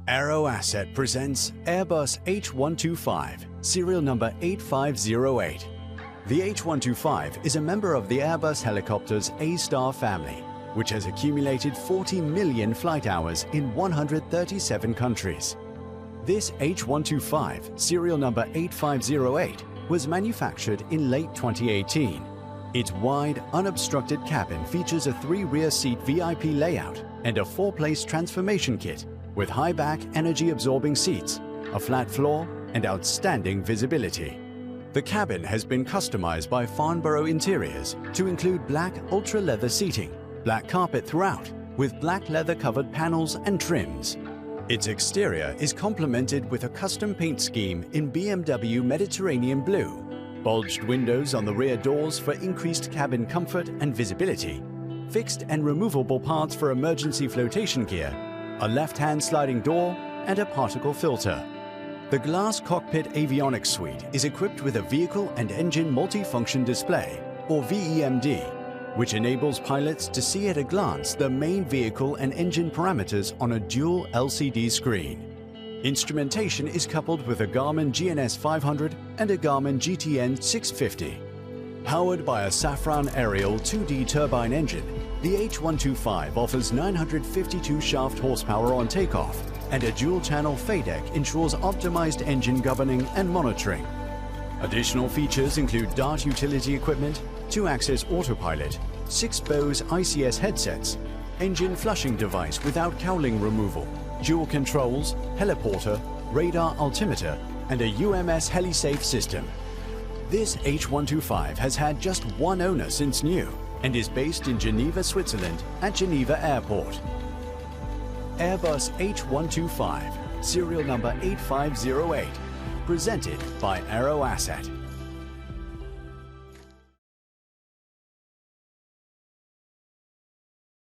Aero Asset presents Airbus H125, serial number 8508. The H125 is a member of the Airbus helicopters A-Star family, which has accumulated 40 million flight hours in 137 countries. This H125, serial number 8508, was manufactured in late 2018. Its wide, unobstructed cabin features a 3-rear seat VIP layout and a 4-place transformation kit with high-back energy-absorbing seats, a flat floor, and outstanding visibility. The cabin has been customized by Farnborough Interiors to include black ultra-leather seating, black carpet throughout, with black leather-covered panels and trims. Its exterior is complemented with a custom paint scheme in BMW Mediterranean Blue, bulged windows on the rear doors for increased cabin comfort and visibility, fixed and removable parts for emergency flotation gear, a left-hand sliding door, and a particle filter. The glass cockpit avionics suite is equipped with a vehicle and engine multifunction display, or VEMD, which enables pilots to see at a glance the main vehicle and engine parameters on a dual LCD screen. Instrumentation is coupled with a Garmin GNS 500 and a Garmin GTN 650. Powered by a Safran Ariel 2D turbine engine, the H125 offers 952 shaft horsepower on takeoff, and a dual-channel FADEC ensures optimized engine governing and monitoring. Additional features include DART utility equipment, 2-axis autopilot, 6 Bose ICS headsets, engine flushing device without cowling removal, dual controls, heliporter, radar altimeter, and a UMS HeliSafe system. This H125 has had just one owner since new and is based in Geneva, Switzerland at Geneva Airport. Airbus H125, serial number 8508, presented by Aero Asset.